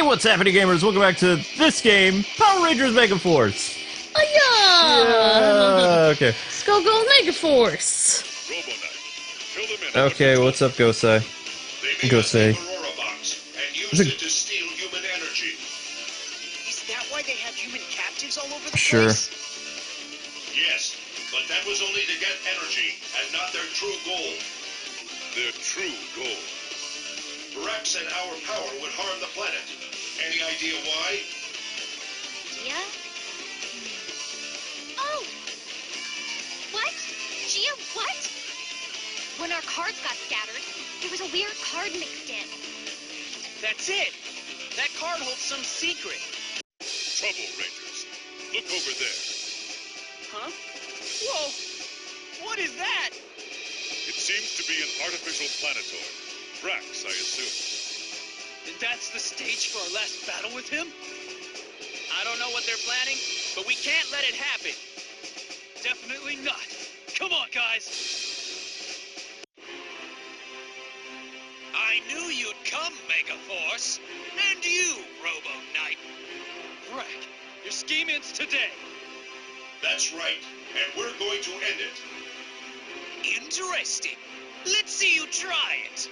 what's happening, gamers? Welcome back to this game, Power Rangers Megaforce. Oh, yeah! Okay. Let's go Megaforce. Okay, what's up, Gosei? Gosei. Used it to steal human energy. Is that why they have human captives all over the Sure. place? Yes, but that was only to get energy, and not their true goal. Their true goal? Rex and our power would harm the planet. Any idea why? Gia? Oh! What? Gia, what? When our cards got scattered, there was a weird card mixed in. That's it! That card holds some secret. Trouble, Rangers. Look over there. Huh? Whoa! What is that? It seems to be an artificial planetoid. Drax, I assume. And that's the stage for our last battle with him? I don't know what they're planning, but we can't let it happen. Definitely not. Come on, guys! I knew you'd come, Megaforce. And you, Robo Knight. Right. Your scheme ends today. That's right, and we're going to end it. Interesting. Let's see you try it.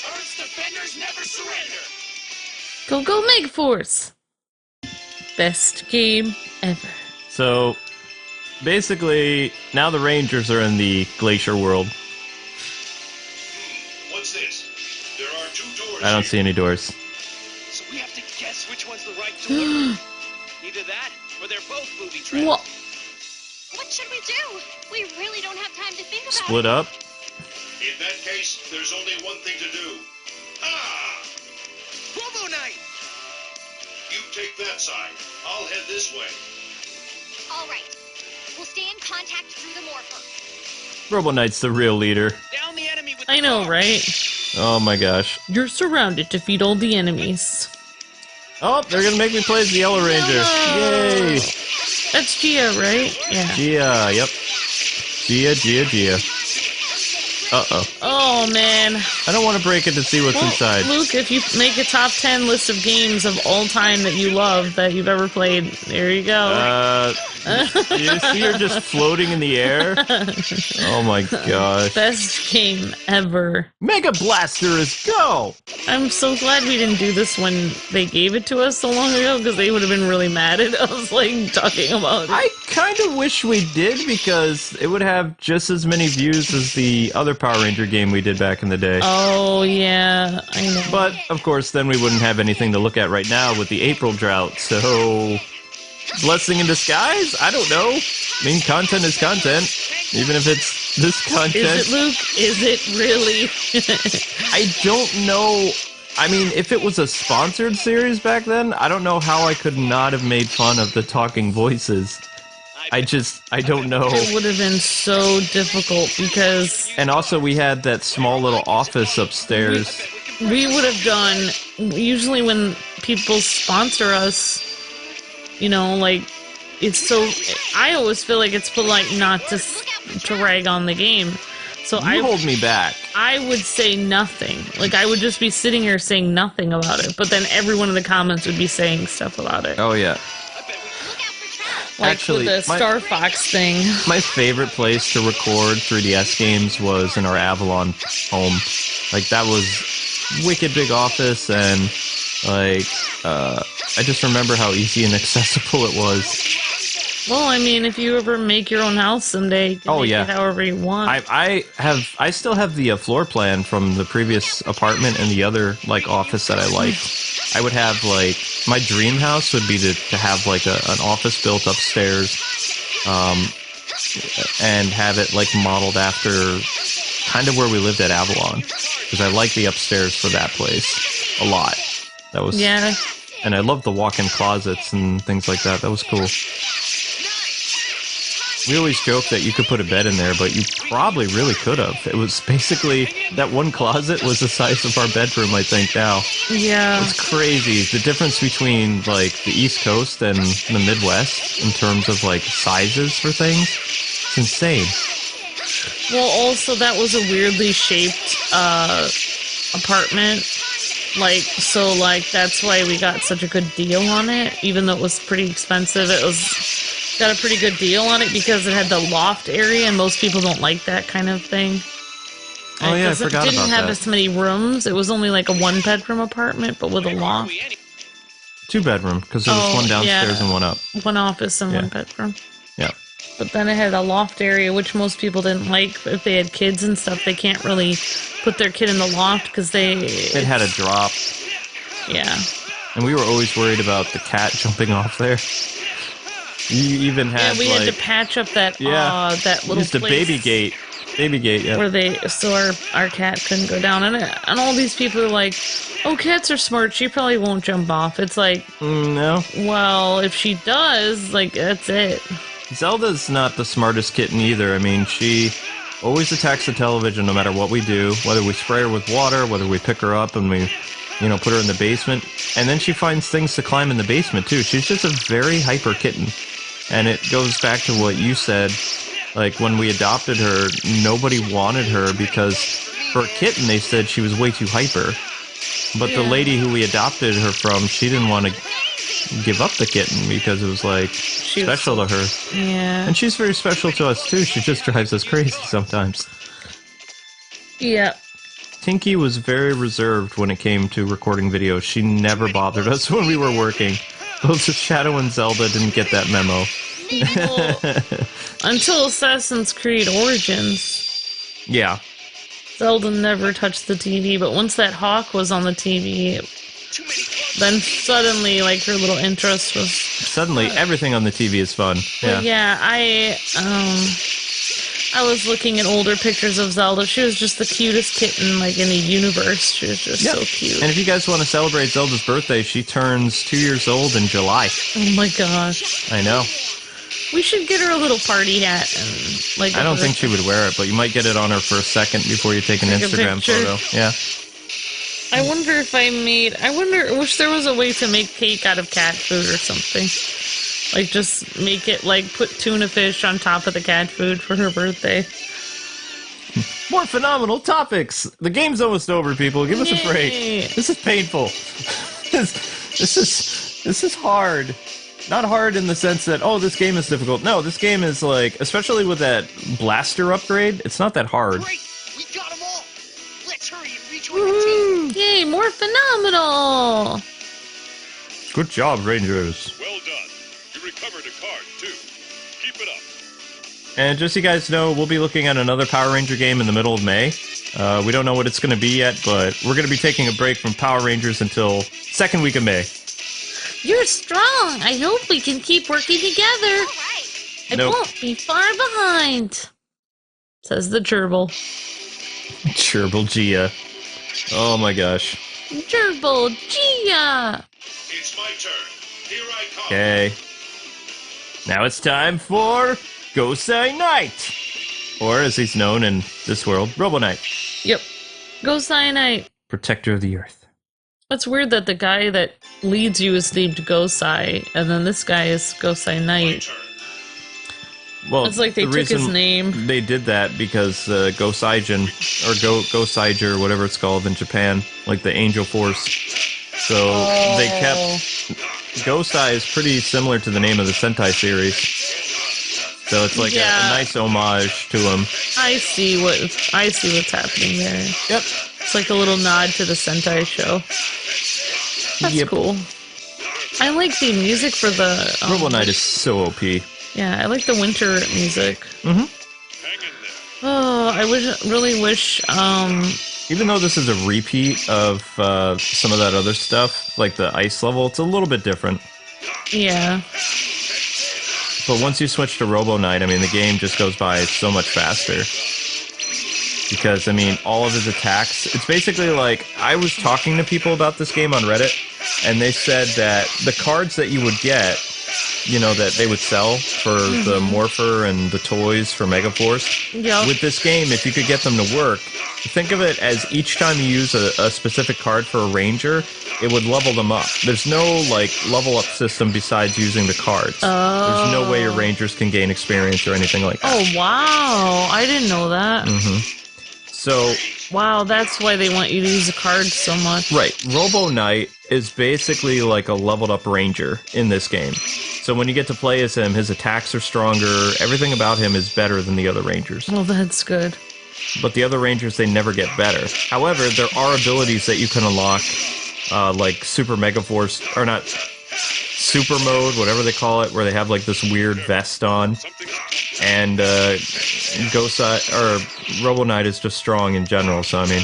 Earth's defenders never surrender. Go Megaforce. Best game ever. So, basically, now the Rangers are in the Glacier world. What's this? There are two doors. I don't see any doors. So we have to guess which one's the right door. Either that, or they're both booby traps. What? What should we do? We really don't have time to think about Split it. up. In that case, there's only one thing to do. Ah! Robo Knight! You take that side. I'll head this way. All right. We'll stay in contact through the morpher. Robo Knight's the real leader. Down the enemy with I the know, bar. right? Oh my gosh. You're surrounded. Defeat all the enemies. Oh, they're gonna make me play as the Yellow Ranger. Yay! That's Gia, right? Yeah. Gia, yep. Gia. Uh-oh. Oh, man. I don't want to break it to see what's Well, inside. Luke, if you make a top 10 list of games of all time that you love that you've ever played, there you go. You see her just floating in the air? Oh my gosh. Best game ever. Mega Blasters, go! I'm so glad we didn't do this when they gave it to us so long ago, because they would have been really mad at us, like, talking about it. I kind of wish we did, because it would have just as many views as the other Power Ranger game we did back in the day. Oh, yeah, I know. But, of course, then we wouldn't have anything to look at right now with the April drought, so... Blessing in disguise? I don't know. I mean, content is content, even if it's this content. Is it, Luke? Is it really? I don't know. I mean, if it was a sponsored series back then, I don't know how I could not have made fun of the talking voices. I don't know. It would have been so difficult because... And also, we had that small little office upstairs. We would have done... Usually when people sponsor us, you know, like, it's so... I always feel like it's polite not to rag on the game. So You hold me back. I would say nothing. Like, I would just be sitting here saying nothing about it. But then everyone in the comments would be saying stuff about it. Oh, yeah. Like Actually, with the Star Fox thing. My favorite place to record 3DS games was in our Avalon home. Like, that was wicked big office, and, like, I just remember how easy and accessible it was. Well, I mean, if you ever make your own house someday, you can make it however you want. I still have the floor plan from the previous apartment and the other, like, office that I liked. I would have, like, my dream house would be to have, like, an office built upstairs, and have it, like, modeled after kind of where we lived at Avalon, because I like the upstairs for that place a lot. That was... Yeah. And I loved the walk-in closets and things like that. That was cool. We always joke that you could put a bed in there, but you probably really could have. It was basically, that one closet was the size of our bedroom, I think, now. Yeah. It's crazy. The difference between, like, the East Coast and the Midwest in terms of, like, sizes for things, it's insane. Well, also, that was a weirdly shaped, apartment. Like, so, like, that's why we got such a good deal on it. Even though it was pretty expensive, it was got a pretty good deal on it because it had the loft area, and most people don't like that kind of thing. Oh yeah, I Because forgot it didn't about have that. as many rooms. It was only like a 1-bedroom apartment, but with a loft. 2-bedroom, because there was Oh, one downstairs yeah. and one up. One office and Yeah. 1 bedroom. Yeah. But then it had a loft area, which most people didn't like. If they had kids and stuff, they can't really put their kid in the loft because It had a drop, Yeah. and we were always worried about the cat jumping off there. You even had, Yeah, we like, had to patch up that that little used a place baby gate. Baby gate, yeah. where our cat couldn't go down. And all these people are like, oh, cats are smart. She probably won't jump off. It's like, No. well, if she does, like, that's it. Zelda's not the smartest kitten either. I mean, she always attacks the television no matter what we do, whether we spray her with water, whether we pick her up and we, put her in the basement. And then she finds things to climb in the basement, too. She's just a very hyper kitten. And it goes back to what you said. Like, when we adopted her, nobody wanted her because for a kitten, they said she was way too hyper. But the lady who we adopted her from, she didn't want to give up the kitten because it was, like, special to her. Yeah. And she's very special to us, too. She just drives us crazy sometimes. Yeah. Tinky was very reserved when it came to recording videos. She never bothered us when we were working. Both Shadow and Zelda didn't get that memo. Well, until Assassin's Creed Origins, Yeah. Zelda never touched the TV, but once that hawk was on the TV, then suddenly, like, her little interest was... Suddenly, everything on the TV is fun. Yeah. But yeah, I was looking at older pictures of Zelda. She was just the cutest kitten, like, in the universe. She was just so cute. And if you guys want to celebrate Zelda's birthday, she turns 2 years old in July. Oh my gosh. I know. We should get her a little party hat and, like... I don't think she would wear it, but you might get it on her for a second before you take an Take a Instagram picture. photo. Yeah. I wonder if I wish there was a way to make cake out of cat food or something. Like, just make it, like, put tuna fish on top of the cat food for her birthday. More phenomenal topics. The game's almost over, people. Give us a break. Yay. This is painful. This is hard. Not hard in the sense that, oh, this game is difficult. No, this game is, like, especially with that blaster upgrade, it's not that hard. Great! We got them all! Let's hurry and rejoin the team! Yay, more phenomenal! Good job, Rangers. Well done. You recovered a card, too. Keep it up. And just so you guys know, we'll be looking at another Power Ranger game in the middle of May. We don't know what it's going to be yet, but we're going to be taking a break from Power Rangers until second week of May. You're strong. I hope we can keep working together. All right. I Nope. won't be far behind, says the gerbil. Gerbil Gia. Oh my gosh. Gerbil Gia. It's my turn. Here I come. Okay. Now it's time for Gosei Knight! Or, as he's known in this world, Robo Knight. Yep. Go Cyanite. Protector of the Earth. It's weird that the guy that leads you is named Gosai, and then this guy is Gosai My Knight. turn. Well, It's like they the took his reason name. They did that because Gosaijin, or Gosaiger, whatever it's called in Japan, like the Angel Force. So they kept... Gosai is pretty similar to the name of the Sentai series. So it's like a nice homage to him. I see what's happening there. Yep. It's like a little nod to the Sentai show. That's Yep. cool. I like the music for the... Robo Knight is so OP. Yeah, I like the winter music. Mm-hmm. Hang in there. Oh, I really wish... Even though this is a repeat of some of that other stuff, like the ice level, it's a little bit different. Yeah. But once you switch to Robo Knight, I mean, the game just goes by so much faster. Because, I mean, all of his attacks... It's basically like... I was talking to people about this game on Reddit, and they said that the cards that you would get, you know, that they would sell for the Morpher and the toys for Megaforce, Yep. with this game, if you could get them to work, think of it as each time you use a specific card for a Ranger, it would level them up. There's no, like, level up system besides using the cards. There's no way your Rangers can gain experience or anything like that. Oh, wow. I didn't know that. So, Wow, that's why they want you to use the cards so much. Right. Robo Knight is basically like a leveled up ranger in this game. So when you get to play as him, his attacks are stronger. Everything about him is better than the other rangers. Well, that's good. But the other rangers, they never get better. However, there are abilities that you can unlock, like Super Megaforce, or not, Super Mode, whatever they call it, where they have like this weird vest on. And Robo Knight is just strong in general, so I mean,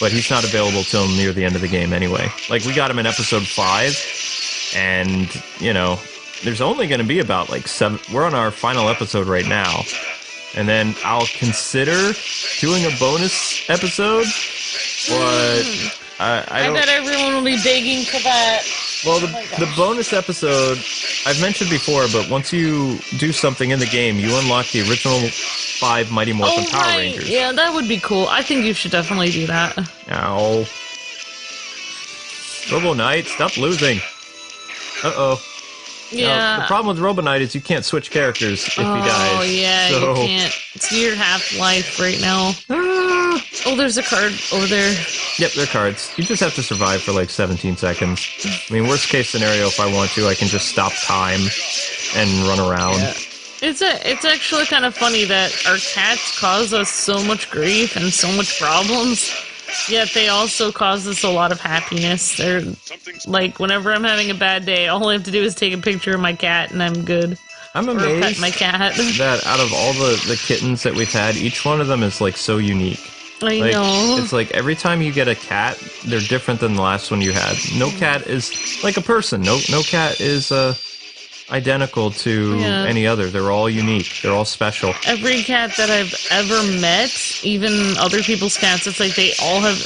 but he's not available till near the end of the game anyway. Like, we got him in episode 5, and, you know, there's only going to be about like 7, we're on our final episode right now, and then I'll consider doing a bonus episode, but I bet everyone will be begging for that. Well, the bonus episode, I've mentioned before, but once you do something in the game, you unlock the original 5 Mighty Morphin Power Rangers. Yeah, that would be cool. I think you should definitely do that. Ow. Robo Knight, stop losing. Uh-oh. Yeah. Now, the problem with Robo Knight is you can't switch characters if he dies. Oh, yeah, so... you can't. It's your half-life right now. Oh, there's a card over there. Yep, they're cards. You just have to survive for like 17 seconds. I mean, worst case scenario, if I want to, I can just stop time and run around. Yeah. It's actually kind of funny that our cats cause us so much grief and so much problems, yet they also cause us a lot of happiness. They're like, whenever I'm having a bad day, all I have to do is take a picture of my cat and I'm good. I'm Or amazed pet my cat. that out of all the kittens that we've had, each one of them is like so unique. I Like, know. it's like every time you get a cat, they're different than the last one you had. No cat is like a person. No cat is identical to any other. They're all unique. They're all special. Every cat that I've ever met, even other people's cats, it's like they all have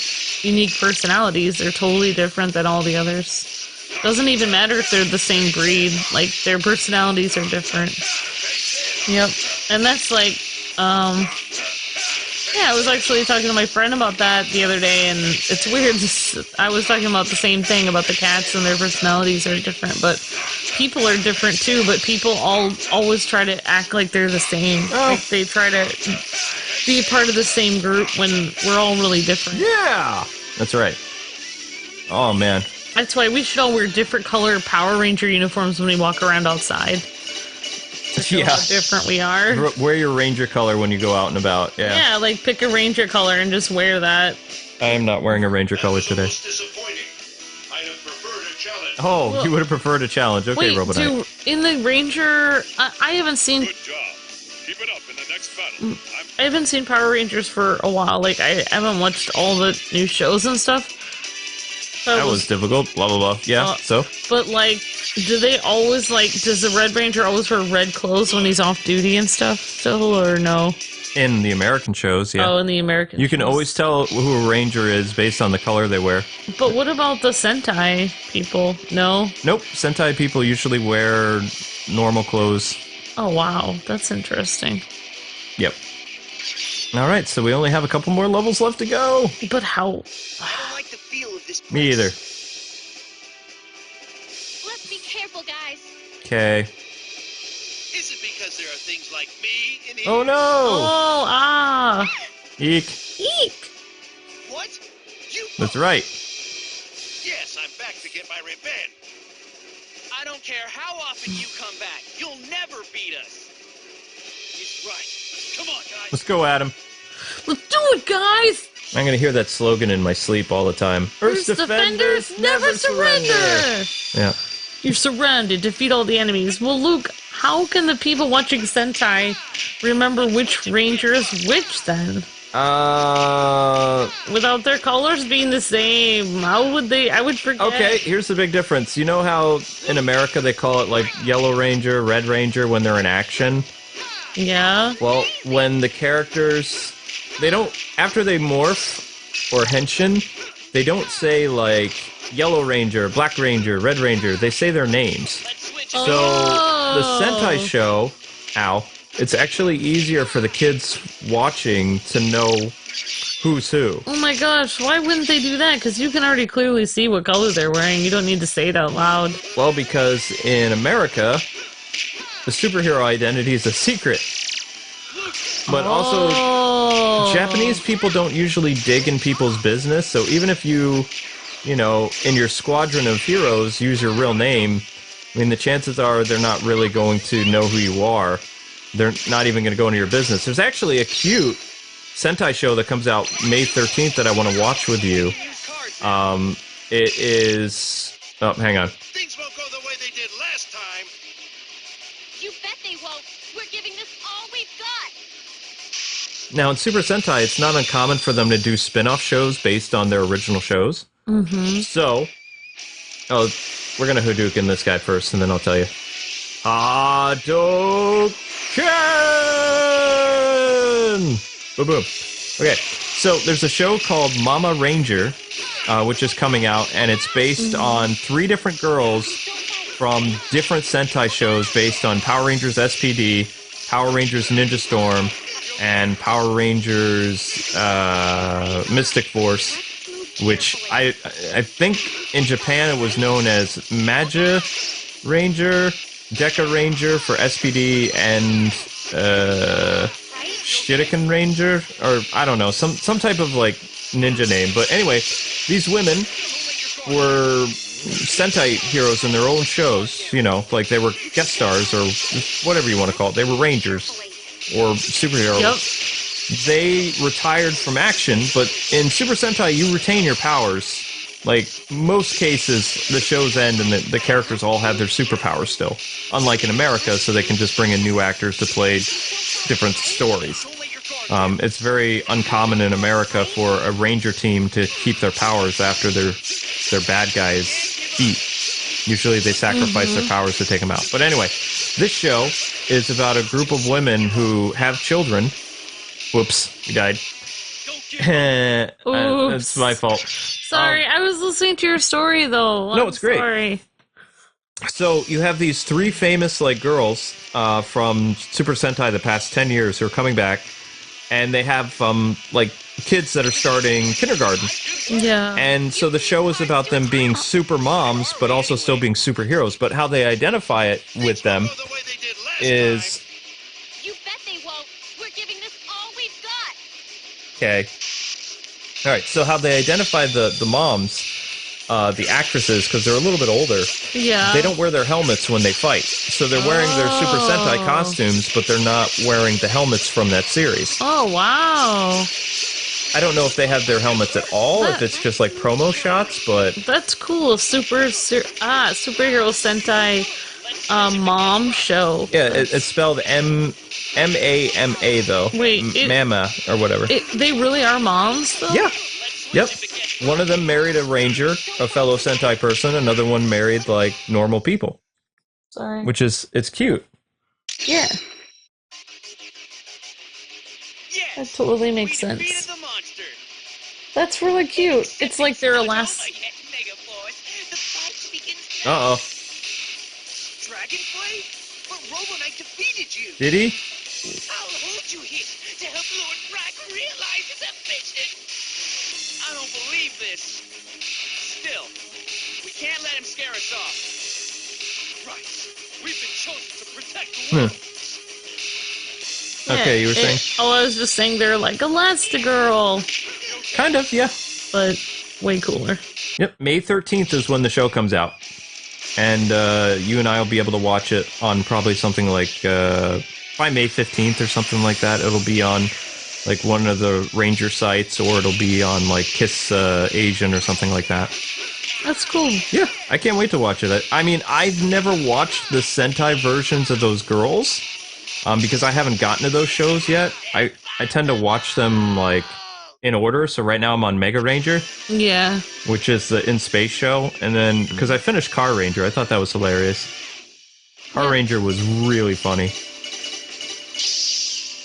unique personalities. They're totally different than all the others. Doesn't even matter if they're the same breed. Like, their personalities are different. Yep. And that's like, yeah, I was actually talking to my friend about that the other day, and it's weird. I was talking about the same thing about the cats and their personalities are different, but people are different too. But people always try to act like they're the same. Like they try to be a part of the same group when we're all really different. Yeah, that's right. Oh man, that's why we should all wear different color Power Ranger uniforms when we walk around outside. To show how different we are. Wear your ranger color when you go out and about. Yeah. Yeah, like pick a ranger color and just wear that. I am not wearing a ranger color today. Oh, you would have preferred a challenge. Okay, Robo Knight. In the ranger, I haven't seen. Good job. Keep it up in the next battle. I haven't seen Power Rangers for a while. Like, I haven't watched all the new shows and stuff. So that was difficult. Blah blah blah. Yeah. So. But like, do they always does the Red Ranger always wear red clothes when he's off duty and stuff still, or no? In the American shows, yeah. Oh, in the American You can shows. always tell who a ranger is based on the color they wear. But what about the Sentai people? No? Nope. Sentai people usually wear normal clothes. Oh, wow. That's interesting. Yep. Alright, so we only have a couple more levels left to go. But how? I don't like the feel of this place. Me either. Let's be careful, guys. Okay. Is it because there are things like me in here? Oh no! Oh, ah! Eek. Eek! What? You? That's right. Yes, I'm back to get my revenge. I don't care how often you come back. You'll never beat us. He's right. Come on, guys. Let's go, Adam. Let's do it, guys! I'm gonna hear that slogan in my sleep all the time. Earth's defenders never surrender! Yeah. You're surrounded. Defeat all the enemies. Well, Luke, how can the people watching Sentai remember which ranger is which, then? Without their colors being the same, how would they? I would forget. Okay, here's the big difference. You know how in America they call it like Yellow Ranger, Red Ranger when they're in action? Yeah? Well, when the characters, they don't, after they morph or henshin, they don't say like Yellow Ranger, Black Ranger, Red Ranger. They say their names. So the Sentai show, it's actually easier for the kids watching to know who's who. Oh my gosh, why wouldn't they do that? Because you can already clearly see what color they're wearing. You don't need to say it out loud. Well, because in America, the superhero identity is a secret. But also, Japanese people don't usually dig in people's business, so even if you know, in your squadron of heroes, use your real name, I mean, the chances are they're not really going to know who you are. They're not even going to go into your business. There's actually a cute Sentai show that comes out May 13th that I want to watch with you. It is... Oh, hang on. Things won't go the way they did last time. You bet they won't. We're giving this all we've got. Now, in Super Sentai, it's not uncommon for them to do spin-off shows based on their original shows. So... Oh, we're going to Hadouken this guy first, and then I'll tell you. Hadouken! Boom, boom. Okay, so there's a show called Mama Ranger, which is coming out, and it's based on 3 different girls from different Sentai shows based on Power Rangers SPD, Power Rangers Ninja Storm, and Power Rangers Mystic Force, which I think in Japan it was known as Magia Ranger, Deca Ranger for SPD, and Shuriken Ranger, or I don't know, some type of like ninja name. But anyway, these women were Sentai heroes in their own shows, you know, like they were guest stars or whatever you want to call it. They were rangers or superheroes. Yep. They retired from action, but in Super Sentai, you retain your powers. Like, most cases, the shows end and the characters all have their superpowers still. Unlike in America, so they can just bring in new actors to play different stories. It's very uncommon in America for a ranger team to keep their powers after their bad guys eat. Usually they sacrifice their powers to take them out. But anyway, this show is about a group of women who have children. Whoops, he died. That's my fault. Sorry, I was listening to your story though. No, it's great. Sorry. So you have these 3 famous like girls from Super Sentai the past 10 years who are coming back, and they have like kids that are starting kindergarten. Yeah. And so the show is about them being super moms, but also still being superheroes. But how they identify it with them is... You bet they won't. We're giving this all we've got. Okay. Alright, so how they identify the moms, the actresses, because they're a little bit older, Yeah. they don't wear their helmets when they fight. So they're wearing their Super Sentai costumes, but they're not wearing the helmets from that series. Oh, wow. I don't know if they have their helmets at all, if it's just like promo shots, but... That's cool. Superhero Sentai mom show. Yeah, it's spelled M-A-M-A, though. Wait, Mama, or whatever. They really are moms, though? Yeah. Yep. One of them married a ranger, a fellow Sentai person. Another one married, like, normal people. Sorry. Which is, it's cute. Yeah. That totally makes sense. That's really cute. It's like their last... Uh-oh. Dragonfly? But Robo Knight defeated you. Did he? I'll hold you here to help Lord Brack realize his ambition. I don't believe this. Still, we can't let him scare us off. Right. We've been chosen to protect the world. Okay, you were saying? I was just saying they're like Elastigirl. Kind of, yeah. But way cooler. Yep, May 13th is when the show comes out. And you and I will be able to watch it on probably something like, by May 15th or something like that. It'll be on, like, one of the Ranger sites, or it'll be on, like, Kiss Asian or something like that. That's cool. Yeah, I can't wait to watch it. I mean, I've never watched the Sentai versions of those girls, because I haven't gotten to those shows yet. I tend to watch them, like, in order. So right now I'm on Mega Ranger. Yeah. Which is the in-space show. And then, because I finished Car Ranger, I thought that was hilarious. Car Ranger was really funny.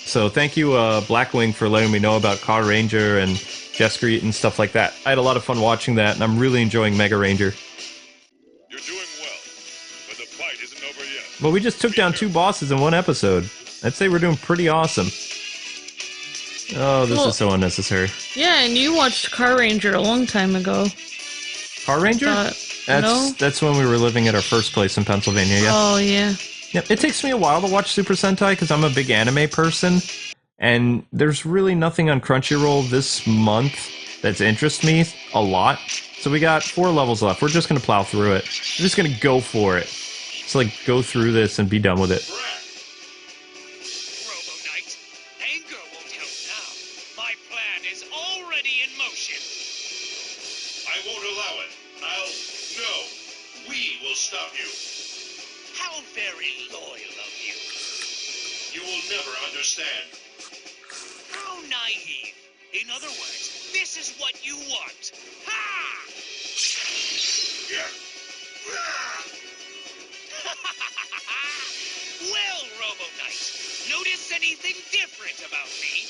So thank you, Blackwing, for letting me know about Car Ranger and Jescrete and stuff like that. I had a lot of fun watching that, and I'm really enjoying Mega Ranger. You're doing well, but the fight isn't over yet. Well, we just took down 2 bosses in one episode. I'd say we're doing pretty awesome. Oh, this is so unnecessary. Yeah, and you watched Car Ranger a long time ago. Car Ranger? That's when we were living at our first place in Pennsylvania, yeah. Oh, yeah. Yep, it takes me a while to watch Super Sentai because I'm a big anime person. and there's really nothing on Crunchyroll this month that's interests me a lot. So we got 4 levels left. We're just gonna plow through it. We're just gonna go for it. Just like go through this and be done with it. Robo Knight, anger won't help now. My plan is already in motion. I won't allow it. No. We will stop you. How very loyal of you. You will never understand. How naive. In other words, this is what you want. Ha! Well, Robo Knight, notice anything different about me?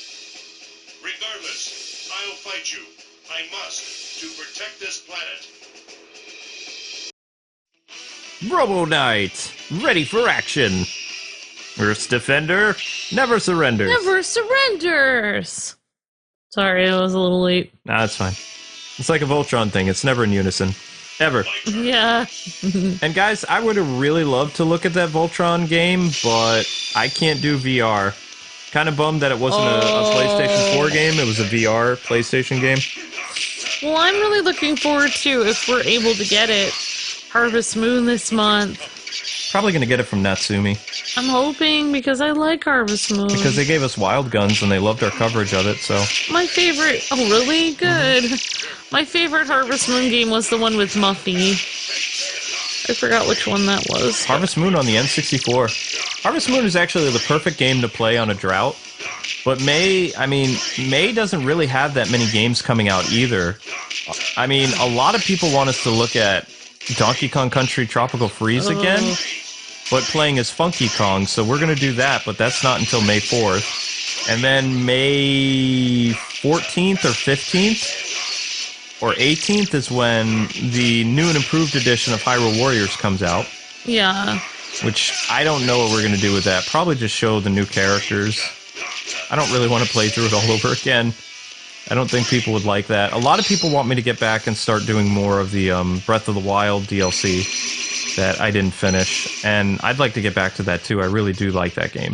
Regardless, I'll fight you. I must, to protect this planet. Robo Knight, ready for action. Earth's defender, never surrenders. Never surrenders. Sorry, I was a little late. Nah, it's fine. It's like a Voltron thing. It's never in unison. Ever. Yeah. And guys, I would have really loved to look at that Voltron game, but I can't do VR. Kind of bummed that it wasn't a PlayStation 4 game. It was a VR PlayStation game. Well, I'm really looking forward to, if we're able to get it, Harvest Moon this month. Probably going to get it from Natsumi. I'm hoping, because I like Harvest Moon. Because they gave us Wild Guns and they loved our coverage of it, so... My favorite... Oh, really? Good. My favorite Harvest Moon game was the one with Muffy. I forgot which one that was. Harvest Moon on the N64. Harvest Moon is actually the perfect game to play on a drought. But May doesn't really have that many games coming out either. I mean, a lot of people want us to look at Donkey Kong Country Tropical Freeze again, but playing as Funky Kong, so we're going to do that, but that's not until May 4th. And then May 14th or 15th or 18th is when the new and improved edition of Hyrule Warriors comes out. Yeah. Which, I don't know what we're going to do with that. Probably just show the new characters. I don't really want to play through it all over again. I don't think people would like that. A lot of people want me to get back and start doing more of the Breath of the Wild DLC that I didn't finish. And I'd like to get back to that too. I really do like that game.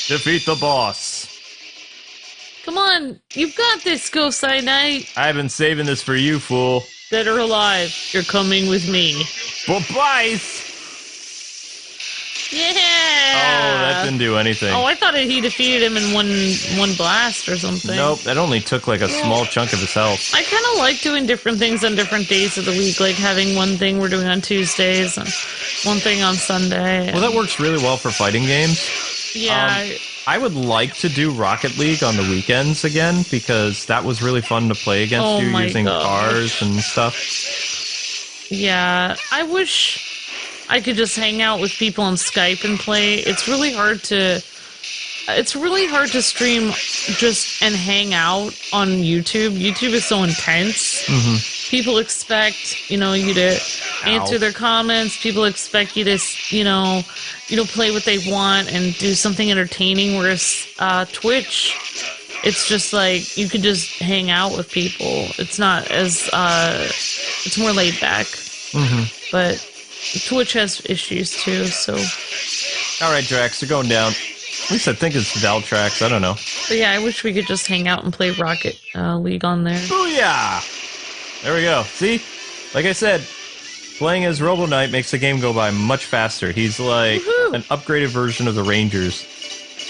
Defeat the boss. Come on, you've got this, Gosai Knight. I've been saving this for you, fool. Dead or alive, you're coming with me. Bye-bye! Yeah! Oh, that didn't do anything. Oh, I thought he defeated him in one blast or something. Nope, that only took like a small chunk of his health. I kind of like doing different things on different days of the week, like having one thing we're doing on Tuesdays and one thing on Sunday. Well, that works really well for fighting games. Yeah. I would like to do Rocket League on the weekends again, because that was really fun to play against you using cars and stuff. Yeah, I wish I could just hang out with people on Skype and play. It's really hard to stream just and hang out on YouTube. YouTube is so intense. Mm-hmm. People expect, you to answer their comments. People expect you to, play what they want and do something entertaining. Whereas Twitch, it's just like you can just hang out with people. It's not as it's more laid back. Mm-hmm. But Twitch has issues too. So. All right, Drax, you're going down. At least I think it's Valtrax. I don't know. But yeah, I wish we could just hang out and play Rocket League on there. Booyah! There we go. See? Like I said, playing as Robo Knight makes the game go by much faster. He's like an upgraded version of the Rangers.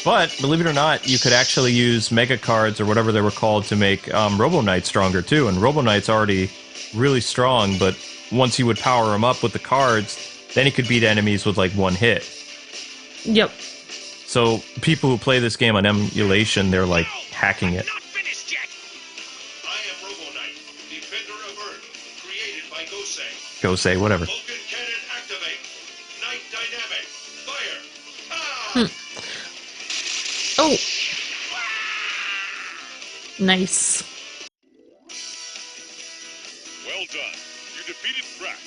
But, believe it or not, you could actually use Mega Cards or whatever they were called to make Robo Knight stronger too. And Robo Knight's already really strong, but once you would power him up with the cards, then he could beat enemies with like one hit. Yep. So people who play this game on emulation, they're like hacking it. Not finished yet. I am Robo Knight, defender of Earth, created by Gosei. Gosei, whatever. Vulcan cannon activate. Night dynamic. Fire. Oh. Nice. Well done. You defeated Brack.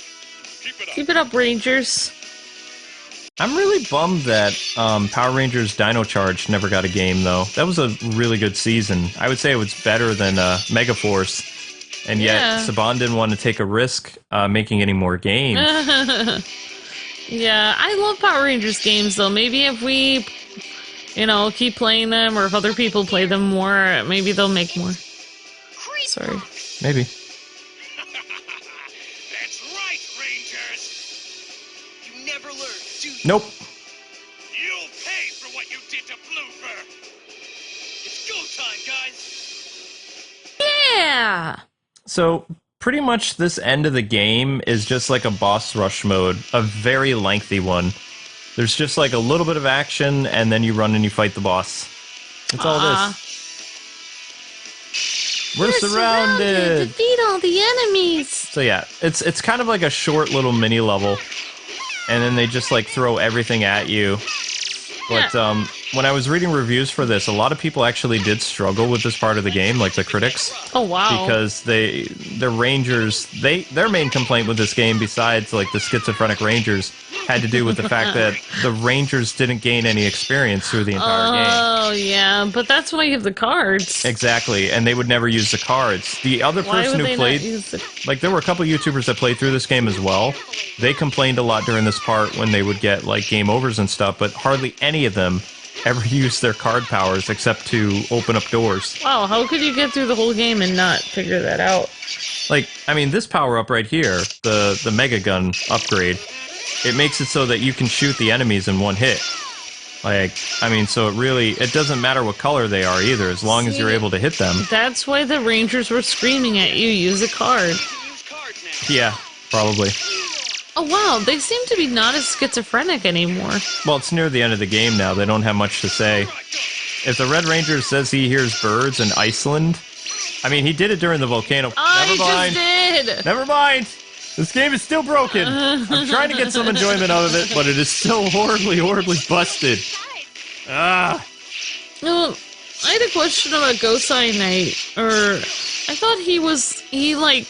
Keep it up. Keep it up, Rangers. I'm really bummed that Power Rangers Dino Charge never got a game, though. That was a really good season. I would say it was better than Megaforce, and yet Saban didn't want to take a risk making any more games. Yeah, I love Power Rangers games, though. Maybe if we you know, keep playing them, or if other people play them more, maybe they'll make more. Sorry. Maybe. That's right, Rangers! You never learn, do you? Nope. You'll pay for what you did to Bluefur! It's go time, guys! Yeah! So, pretty much this end of the game is just like a boss rush mode, a very lengthy one. There's just like a little bit of action, and then you run and you fight the boss. That's all it is. We're surrounded! Defeat all the enemies! So yeah, it's kind of like a short little mini level, and then they just like throw everything at you. But when I was reading reviews for this, a lot of people actually did struggle with this part of the game, like the critics. Oh wow! Because the Rangers, their main complaint with this game, besides like the schizophrenic Rangers, had to do with the fact that the Rangers didn't gain any experience through the entire game. Oh yeah, but that's why you have the cards. Exactly, and they would never use the cards. The other person who played, like there were a couple YouTubers that played through this game as well. They complained a lot during this part when they would get like game overs and stuff, but hardly any of them ever used their card powers except to open up doors. Wow, how could you get through the whole game and not figure that out? Like, I mean, this power-up right here, the Mega Gun upgrade, it makes it so that you can shoot the enemies in one hit. Like, I mean, so it doesn't matter what color they are either, as long as you're able to hit them. That's why the Rangers were screaming at you, use a card. Yeah, probably. Oh wow, they seem to be not as schizophrenic anymore. Well, it's near the end of the game now, they don't have much to say. If the Red Ranger says he hears birds in Iceland, I mean, he did it during the volcano. Never mind. Just did! Never mind! This game is still broken! I'm trying to get some enjoyment out of it, but it is still horribly, horribly busted. Ah! Well, I had a question about Gosai Knight, or I thought he like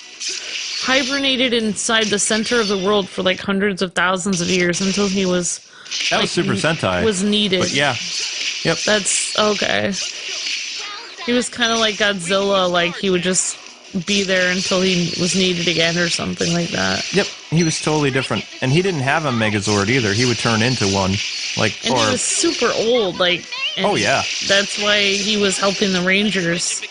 hibernated inside the center of the world for like hundreds of thousands of years until he was That was Super Sentai. Was needed. But yeah. Yep. That's okay. He was kind of like Godzilla, like he would just be there until he was needed again or something like that. Yep, he was totally different. And he didn't have a Megazord either. He would turn into one. Like, and he was super old, like... Oh, yeah. That's why he was helping the Rangers.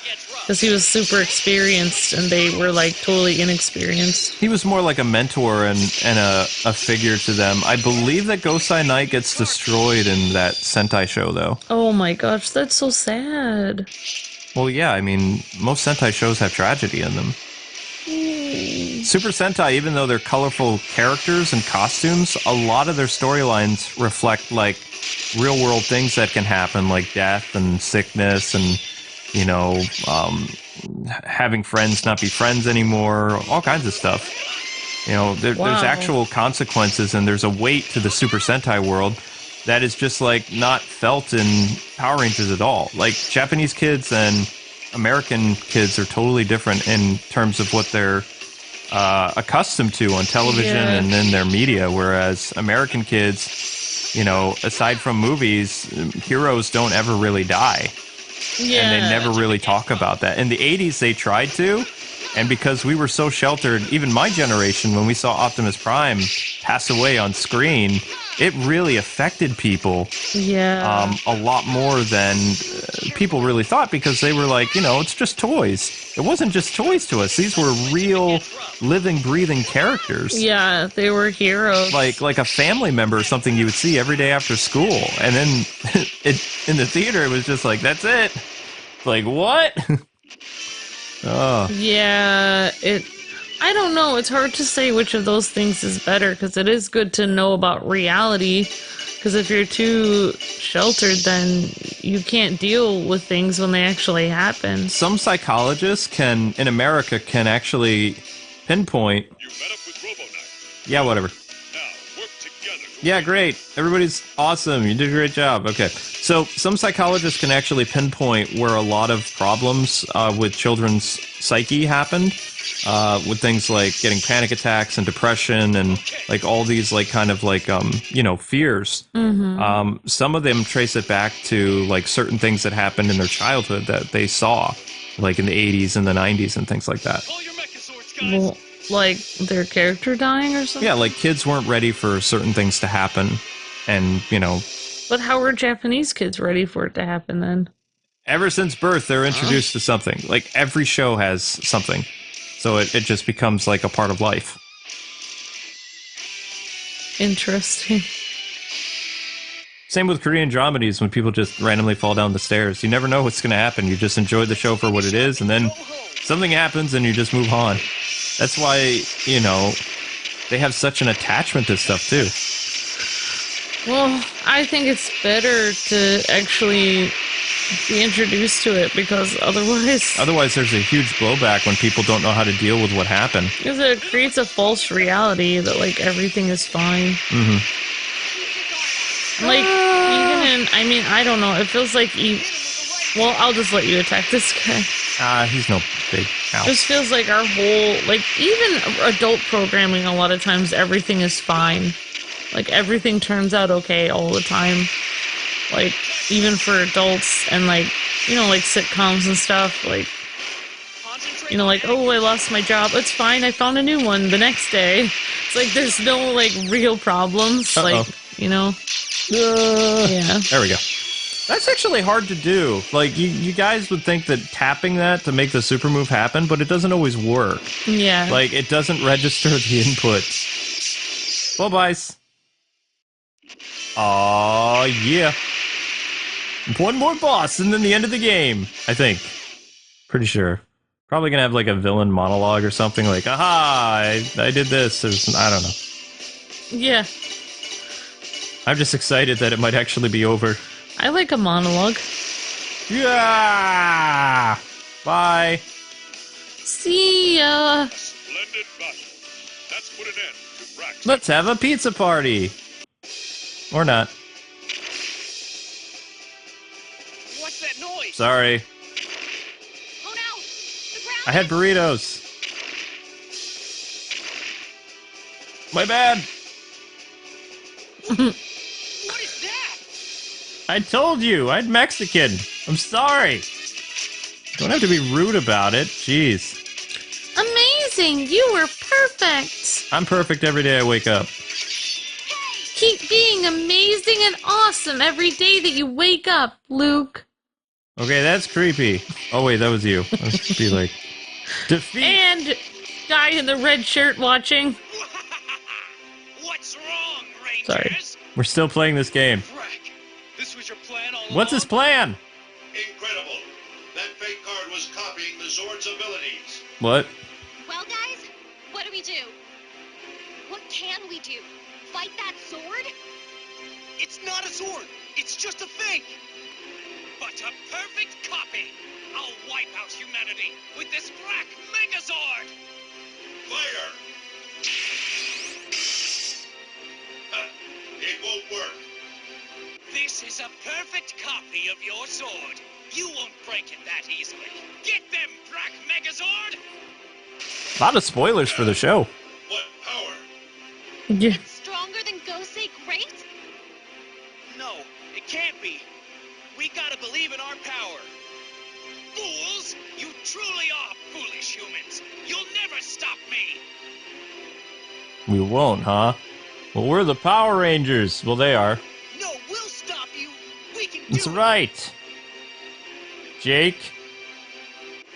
Because he was super experienced, and they were, like, totally inexperienced. He was more like a mentor and a figure to them. I believe that Gosai Knight gets destroyed in that Sentai show, though. Oh my gosh, that's so sad. Well, yeah, I mean, most Sentai shows have tragedy in them. Super Sentai, even though they're colorful characters and costumes, a lot of their storylines reflect, like, real-world things that can happen, like death and sickness and, you know, having friends not be friends anymore, all kinds of stuff. You know, there's actual consequences, and there's a weight to the Super Sentai world that is just, like, not felt in Power Rangers at all. Like, Japanese kids and American kids are totally different in terms of what they're accustomed to on television and in their media, whereas American kids, you know, aside from movies, heroes don't ever really die. Yeah. And they never really talk about that. In the 80s, they tried to, and because we were so sheltered, even my generation, when we saw Optimus Prime pass away on screen, it really affected people a lot more than people really thought, because they were like, you know, it's just toys. It wasn't just toys to us. These were real, living, breathing characters. Yeah, they were heroes. Like a family member or something you would see every day after school. And then in the theater, it was just like, that's it. Like, what? Oh. Yeah, I don't know. It's hard to say which of those things is better, because it is good to know about reality, because if you're too sheltered, then you can't deal with things when they actually happen. Some psychologists in America can actually pinpoint... You met up with Robo-Knight. Yeah, whatever. Now, work together. Yeah, great. Everybody's awesome. You did a great job. Okay. So some psychologists can actually pinpoint where a lot of problems with children's psyche happened, with things like getting panic attacks and depression and like all these like kind of like, you know, fears. Mm-hmm. Some of them trace it back to like certain things that happened in their childhood that they saw, like in the 80s and the 90s and things like that. Well, like their character dying or something? Yeah, like kids weren't ready for certain things to happen, and, you know, But how were Japanese kids ready for it to happen then? Ever since birth, they're introduced to something. Like, every show has something. So it just becomes like a part of life. Interesting. Same with Korean dramedies when people just randomly fall down the stairs. You never know what's going to happen. You just enjoy the show for what it is, and then something happens and you just move on. That's why, you know, they have such an attachment to stuff, too. Well, I think it's better to actually be introduced to it because otherwise... Otherwise, there's a huge blowback when people don't know how to deal with what happened. Because it creates a false reality that, like, everything is fine. Mm-hmm. Like, even in... I mean, I don't know. It feels like... Well, I'll just let you attack this guy. He's no big ow. Just feels like our whole... Like, even adult programming, a lot of times, everything is fine. Like, everything turns out okay all the time. Like, even for adults and, like, you know, like sitcoms and stuff. Like, you know, like, oh, I lost my job. It's fine. I found a new one the next day. It's like, there's no, like, real problems. Like, you know? Yeah. There we go. That's actually hard to do. Like, you guys would think that tapping that to make the super move happen, but it doesn't always work. Yeah. Like, it doesn't register the inputs. Well, buys. Aw, yeah. One more boss and then the end of the game, I think. Pretty sure. Probably gonna have like a villain monologue or something like, aha, I did this, or I don't know. Yeah. I'm just excited that it might actually be over. I like a monologue. Yeah! Bye. See ya. Splendid battle. That's put an end to Brax. Let's have a pizza party. Or not. What's that noise? Sorry. Oh no! The ground! I had burritos. My bad. What is that? I told you, I'm Mexican. I'm sorry. Don't have to be rude about it. Jeez. Amazing! You were perfect! I'm perfect every day I wake up. Keep being amazing and awesome every day that you wake up, Luke. Okay, that's creepy. Oh wait, that was you. I was to be like, defeat. And guy in the red shirt watching. What's wrong, Rangers? Sorry. We're still playing this game. Frack, this was your plan all What's his along? plan? Incredible. That fake card was copying the Zord's abilities. What? Well, guys, what do we do? What can we do? Fight that sword? It's not a sword. It's just a thing. But a perfect copy. I'll wipe out humanity with this black Megazord. Fire! It won't work. This is a perfect copy of your sword. You won't break it that easily. Get them, black Megazord! A lot of spoilers for the show. What power? Yeah. Stronger than Gosei Great? No, it can't be. We gotta believe in our power. Fools! You truly are foolish humans. You'll never stop me. We won't, huh? Well, we're the Power Rangers. Well, they are. No, we'll stop you. We can do That's it. right. Jake.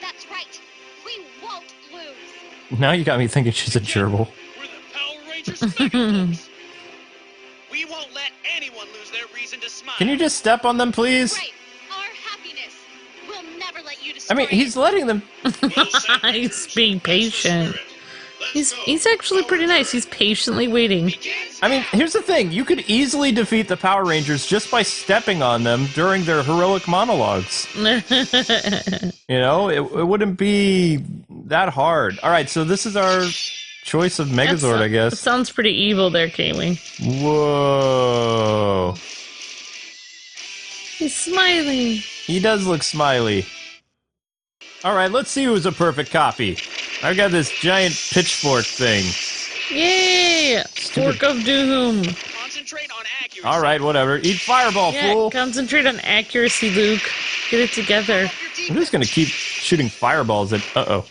That's right. We won't lose. Now you got me thinking she's a gerbil. We're the Power Rangers Megaforce. We won't let anyone lose their reason to smile. Can you just step on them, please? Right. Our happiness. We'll never let you destroy I mean, he's letting them. Well, Sand He's Rangers, being that's the patient. spirit. Let's go. He's actually pretty nice. He's patiently waiting. I mean, here's the thing. You could easily defeat the Power Rangers just by stepping on them during their heroic monologues. You know, it wouldn't be that hard. All right, so this is our choice of Megazord, I It guess. sounds pretty evil there, Kwing. Whoa. He's smiling. He does look smiley. All right, let's see who's a perfect copy. I've got this giant pitchfork thing. Yay! Fork of Doom. Concentrate on accuracy. All right, whatever. Eat fireball, Yeah, fool. concentrate on accuracy, Luke. Get it together. I'm just gonna keep shooting fireballs at. Uh-oh.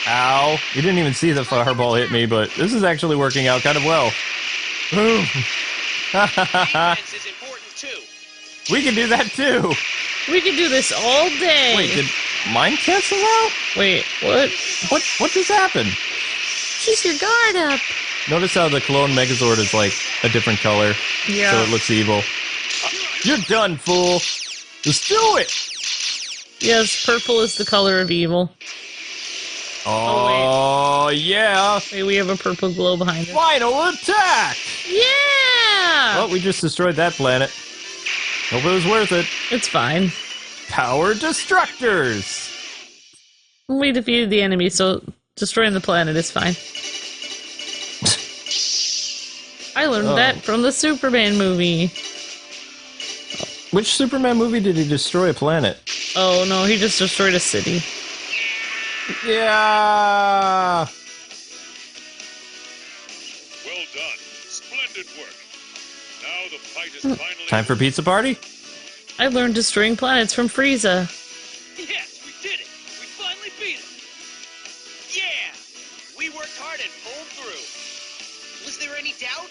Ow. You didn't even see the fireball hit me, but this is actually working out kind of well. Boom. Defense is important We can do that too. We can do this all day. Wait, did mine cancel out? Wait, what? What just happened? Keep your guard up. Notice how the clone Megazord is like a different color, Yeah. so it looks evil. You're done, fool. Just do it. Yes, purple is the color of evil. Oh, yeah. Wait, we have a purple glow behind us. Final attack. Yeah! Well, we just destroyed that planet. Hope it was worth it. It's fine. Power Destructors. We defeated the enemy, so destroying the planet is fine. I learned that from the Superman movie. Which Superman movie did he destroy a planet? Oh no, he just destroyed a city. Yeah. Well done. Splendid work. Now the fight is finally... Time for pizza party? I learned destroying planets from Frieza. Yes, we did it. We finally beat him. Yeah! We worked hard and pulled through. Was there any doubt?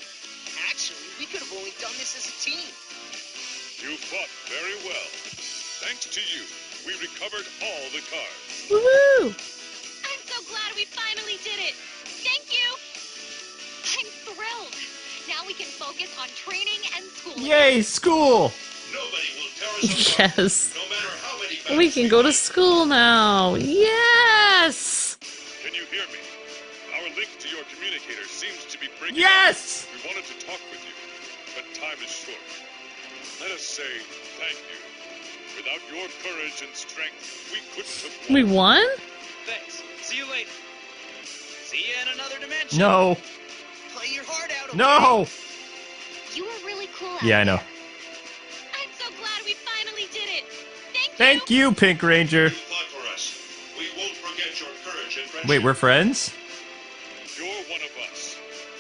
Actually, we could have only done this as a team. You fought very well. Thanks to you, we recovered all the cards. Woohoo! I'm so glad we finally did it. Thank you. I'm thrilled. Now we can focus on training and school. Yay, school! Nobody will tear us apart. Yes. No matter how many We battles can go to school now. Yes! Can you hear me? Our link to your communicator seems to be breaking. Yes! We wanted to talk with you, but time is short. Let us say thank you. Without your courage and strength, we couldn't have We won. won? Thanks. See you later. See you in another dimension. No. Play your heart out, okay? No! You were really cool. out Yeah, I know. there. I'm so glad we finally did it. Thank you, Pink Ranger. You fought for us. We won't forget your courage and friendship. Wait, we're friends? You're one of us.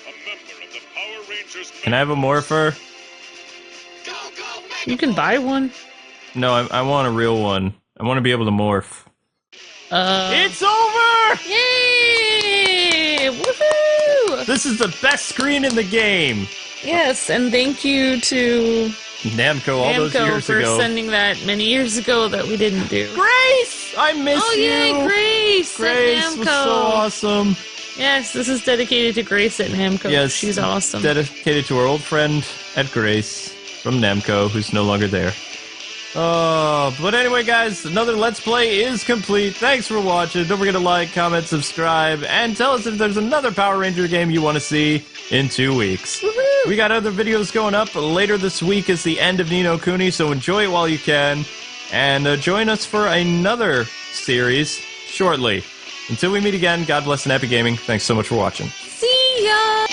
A member of the Power Rangers. Can I have a morpher? Go, go, You can buy one. No, I want a real one. I want to be able to morph. It's over! Yay! Woohoo! This is the best screen in the game. Yes, and thank you to Namco all those Namco years for ago. sending that many years ago that we didn't do. Grace! I miss Oh, you! yay, Grace! Grace at Namco. was so awesome. Yes, this is dedicated to Grace at Namco. Yes, She's awesome. Dedicated to our old friend at Grace from Namco, who's no longer there. Oh, but anyway, guys, another Let's Play is complete. Thanks for watching. Don't forget to like, comment, subscribe, and tell us if there's another Power Ranger game you want to see in 2 weeks. Woohoo! We got other videos going up. Later this week is the end of Ni no Kuni, so enjoy it while you can. And join us for another series shortly. Until we meet again, God bless and happy gaming. Thanks so much for watching. See ya!